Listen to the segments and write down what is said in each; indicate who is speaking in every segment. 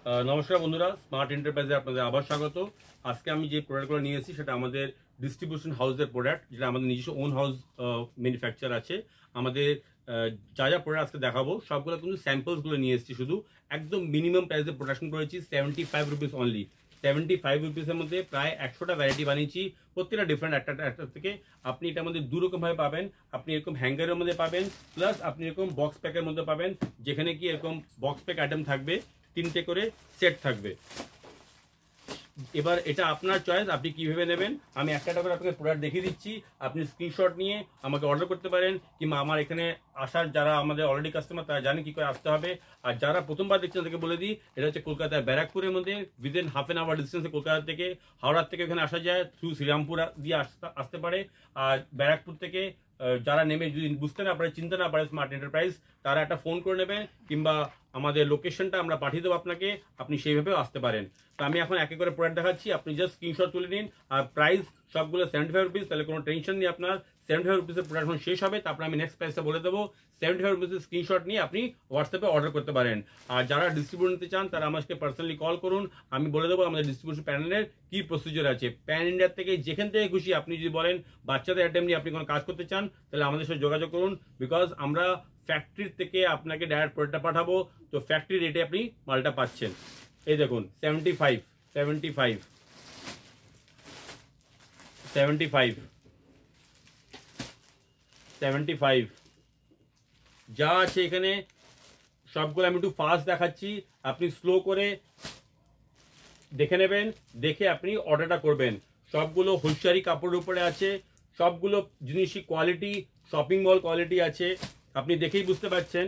Speaker 1: নমস্কার বন্ধুরা, স্মার্ট এন্টারপ্রাইজে আপনাদের আবার স্বাগত। আজকে আমি যে প্রোডাক্টগুলো নিয়ে এসেছি সেটা আমাদের ডিস্ট্রিবিউশন হাউসের প্রোডাক্ট, যেটা আমাদের নিজস্ব ওন হাউস ম্যানুফ্যাকচার আছে। আমাদের যা যা প্রোডাক্ট আজকে দেখাবো সবগুলো কিন্তু স্যাম্পলসগুলো নিয়ে এসেছি, শুধু একদম মিনিমাম প্রাইসে প্রোডাকশন করেছি 75 রুপিস অনলি। 75 রুপিসের মধ্যে প্রায় 100টা ভ্যারাইটি বানিয়েছি, প্রত্যেকটা ডিফারেন্ট একটা থেকে। আপনি এটার মধ্যে দুরকমভাবে পাবেন। আপনি এরকম হ্যাঙ্গারের মধ্যে পাবেন, প্লাস আপনি এরকম বক্স প্যাকের মধ্যে পাবেন, যেখানে কি এরকম বক্স প্যাক আইটেম থাকবে, 3টে করে সেট থাকবে। এবার এটা আপনার চয়েস, আপনি কিভাবে নেবেন। আমি একটা করে আপনাকে প্রোডাক্ট দেখিয়ে দিচ্ছি, আপনি স্ক্রিনশট নিয়ে আমাকে অর্ডার করতে পারেন, কিংবা আমার এখানে আসার যারা আমাদের অলরেডি কাস্টমার তারা জানে কি করে আসতে হবে। আর যারা প্রথমবার দেখছেন তাদেরকে বলে দিই, এটা হচ্ছে কলকাতার ব্যারাকপুরের মধ্যে, উইদিন হাফ অ্যান আওয়ার ডিস্টেন্সে কলকাতা থেকে। হাওড়ার থেকে এখানে আসা যায়, থ্রু শ্রীরামপুর দিয়ে আসতে পারে। আর ব্যারাকপুর থেকে যারা নেমে যদি বুঝতে না পারে, চিন্তা না পারে স্মার্ট এন্টারপ্রাইজ, তারা একটা ফোন করে নেবে, কিংবা আমাদের লোকেশনটা আমরা পাঠিয়ে দেবো আপনাকে, আপনি সেইভাবেও আসতে পারেন। তো আমি এখন একে করে প্রোডাক্ট দেখাচ্ছি, আপনি জাস্ট স্ক্রিনশট তুলে নিন। আর প্রাইস সবগুলো 75 রুপিস, তাহলে কোনো টেনশন নেই আপনার। 75 রুপিসের প্রোডাক্ট যখন শেষ হবে তারপরে আমি নেক্সট প্রাইসটা বলে দেবো। 75 রুপিসের স্ক্রিনশট নিয়ে আপনি হোয়াটসঅ্যাপে অর্ডার করতে পারেন। আর যারা ডিস্ট্রিবিউট নিতে চান তারা আমাকে পার্সোনালি কল করুন, আমি বলে দেবো আমাদের ডিস্ট্রিবিউশন প্যানেলের কি প্রসিজার আছে। প্যান ইন্ডিয়ার থেকে যেখান থেকে খুশি, আপনি যদি বলেন বাচ্চাদের আইটেম নিয়ে আপনি কোনো কাজ করতে চান, তাহলে আমাদের সাথে যোগাযোগ করুন। বিকজ আমরা ফ্যাক্টরি থেকে আপনাকে ডাইরেক্ট প্রোডাক্টটা পাঠাবো, তো ফ্যাক্টরি রেটে আপনি মালটা পাচ্ছেন। এই দেখুন 75 75 75 75 যা আছে এখানে সবগুলো আমি একটু ফাস্ট দেখাচ্ছি, আপনি স্লো করে দেখে নেবেন, দেখে আপনি অর্ডারটা করবেন। সবগুলো হোলসেলারি কাপড়ের উপরে আছে, সবগুলো জিনিসই কোয়ালিটি, শপিং মল কোয়ালিটি আছে, আপনি দেখেই বুঝতে পারছেন।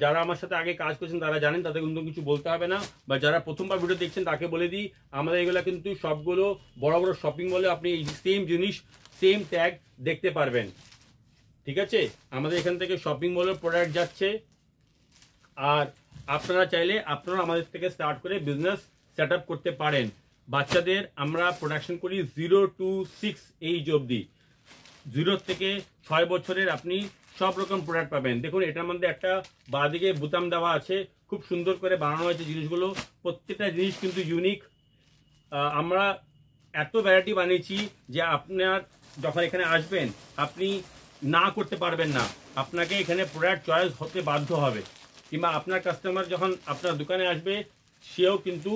Speaker 1: যারা আমার সাথে আগে কাজ করছেন তারা জানেন, তাদের কিন্তু কিছু বলতে হবে না। বা যারা প্রথমবার ভিডিও দেখছেন তাকে বলে দিই, আমাদের এগুলো কিন্তু সবগুলো বড় বড় শপিং মলে আপনি এই সেম জিনিস, সেম ট্যাগ দেখতে পারবেন। ঠিক আছে, আমাদের এখান থেকে শপিং মলের প্রোডাক্ট যাচ্ছে। আর আপনারা চাইলে আপনারা আমাদের থেকে স্টার্ট করে বিজনেস সেট আপ করতে পারেন। বাচ্চাদের আমরা প্রোডাকশন করি 0 to 6 এইজ অবধি। 0 থেকে 6 বছরের আপনি সব রকম প্রোডাক্ট পাবেন। দেখুন এটার মধ্যে একটা বাঁদিকে বোতাম দেওয়া আছে, খুব সুন্দর করে বানানো হয়েছে জিনিসগুলো, প্রত্যেকটা জিনিস কিন্তু ইউনিক। আমরা এত ভ্যারাইটি বানিয়েছি যে আপনার যখন এখানে আসবেন আপনি না করতে পারবেন না, আপনাকে এখানে প্রোডাক্ট চয়েস হতে বাধ্য হবে। কিংবা আপনার কাস্টমার যখন আপনার দোকানে আসবে, সেও কিন্তু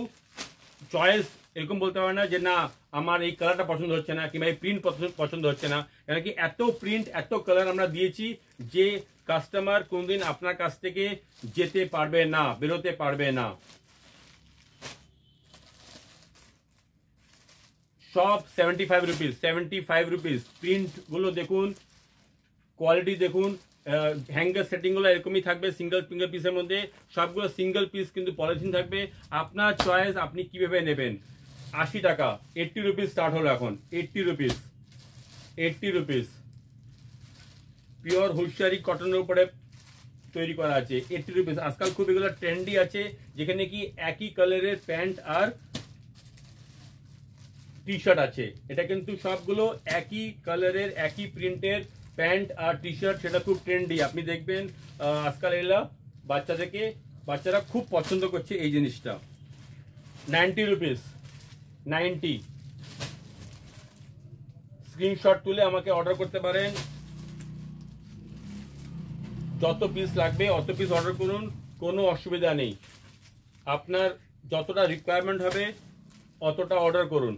Speaker 1: চয়েস এরকম বলতে পারে না যে না আমার এই কালারটা পছন্দ হচ্ছে না, কিংবা এই প্রিন্ট পছন্দ হচ্ছে না। কেন কি এত প্রিন্ট এত কালার আমরা দিয়েছি যে কাস্টমার কোনদিন আপনার কাছ থেকে যেতে পারবে না, বেরোতে পারবে না। সব 75 রুপিস, 75 রুপিস। প্রিন্টগুলো দেখুন, কোয়ালিটি দেখুন, হ্যাঙ্গার সেটিংগুলো এরকমই থাকবে সিঙ্গেল ফিঙ্গার পিসের মধ্যে। সবগুলো সিঙ্গেল পিস কিন্তু পলিথিন থাকবে। আপনার চয়েস, আপনি কিভাবে নেবেন। 80 টাকা, 80 রুপিস স্টার্ট হলো এখন। 80 রুপিস, 80 রুপিস। পিওর হোলসেলারি কটনের উপরে তৈরি করা আছে, 80 রুপিস। আজকাল খুব এগুলো ট্রেন্ডি আছে, যেখানে কি একই কালারের প্যান্ট আর টি শার্ট আছে। এটা কিন্তু সবগুলো একই কালারের একই প্রিন্টের প্যান্ট আর টি শার্ট, সেটা খুব ট্রেন্ডি। আপনি দেখবেন আজকাল এগুলা বাচ্চারা খুব পছন্দ করছে এই জিনিসটা। 90 রুপিস, 90। স্ক্রিনশট তুলে আমাকে অর্ডার করতে পারেন, যত পিস লাগবে অত পিস অর্ডার করুন, কোনো অসুবিধা নেই। আপনার যতটা রিকোয়ারমেন্ট হবে অতটা অর্ডার করুন।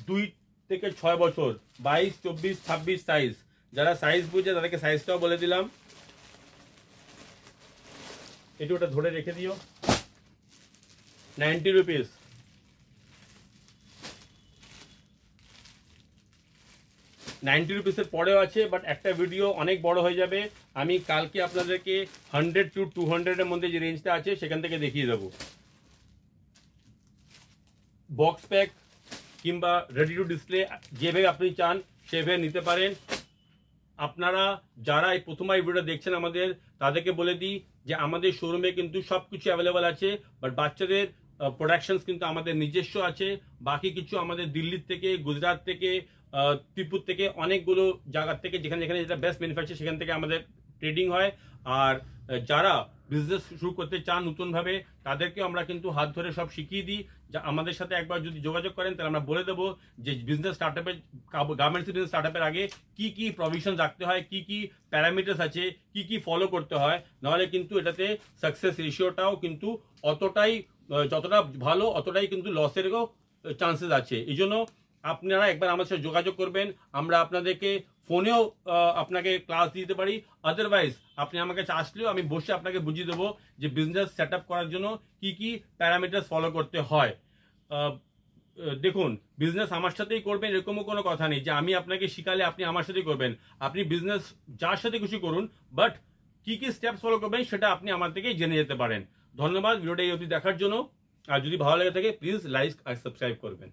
Speaker 1: 2 থেকে 6 বছর, 22, 24, 26 সাইজ। যারা সাইজ বুঝে তাদেরকে সাইজটাও বলে দিলাম। একটু ওটা ধরে রেখে দিও। 90 রুপিস। 90 রুপিসের পরেও আছে, বাট একটা ভিডিও অনেক বড় হয়ে যাবে। আমি কালকে আপনাদেরকে 100 to 200 এর মধ্যে যে রেঞ্জটা আছে সেখান থেকে দেখিয়ে দেবো। বক্স প্যাক কিংবা রেডি টু ডিসপ্লে, যেভাবে আপনি চান সেভাবে নিতে পারেন। আপনারা যারা এই প্রথমবার ভিডিও দেখছেন আমাদের, তাদেরকে বলে দিই যে আমাদের শোরুমে কিন্তু সব কিছু অ্যাভেলেবেল আছে, বাট বাচ্চাদের প্রোডাকশনস কিন্তু আমাদের নিজস্ব আছে। বাকি কিছু আমাদের দিল্লির থেকে, গুজরাট থেকে, ত্রিপুর থেকে, অনেকগুলো জায়গার থেকে, যেখানে যেখানে যেটা বেস্ট ম্যানুফ্যাকচার সেখান থেকে আমাদের ট্রেডিং হয়। আর যারা বিজনেস শুরু করতে চান নতুনভাবে, তাদেরকে আমরা কিন্তু হাত ধরে সব শিখিয়ে দিই। যা আমাদের সাথে একবার যদি যোগাযোগ করেন তাহলে আমরা বলে দেবো যে বিজনেস স্টার্টআপের, গার্মেন্টস বিজনেস স্টার্টআপের আগে কি কি প্রভিশন রাখতে হয়, কি কি প্যারামিটার্স আছে, কি কি ফলো করতে হয়। নাহলে কিন্তু এটাতে সাকসেস রেশিওটাও কিন্তু অতটাই, যতটা ভালো অতটাই কিন্তু লসেরও চান্সেস আছে। এই জন্য আপনারা একবার আমার সাথে যোগাযোগ করবেন, আমরা আপনাদেরকে ফোনেও আপনাকে ক্লাস দিতে পারি। আদারওয়াইজ আপনি আমার কাছে আসলেও আমি বসে আপনাকে বুঝিয়ে দেবো যে বিজনেস সেট আপ করার জন্য কি কি প্যারামিটার্স ফলো করতে হয়। দেখুন, বিজনেস আমার সাথেই করবেন এরকমও কোনো কথা নেই যে আমি আপনাকে শিখালে আপনি আমার সাথেই করবেন। আপনি বিজনেস যার সাথে খুশি করুন, বাট কি কি স্টেপস ফলো করবেন সেটা আপনি আমার থেকেই জেনে যেতে পারেন। ধন্যবাদ ভিডিওটা এই অবধি দেখার জন্য। আর যদি ভালো লেগে থাকে প্লিজ লাইক আর সাবস্ক্রাইব করবেন।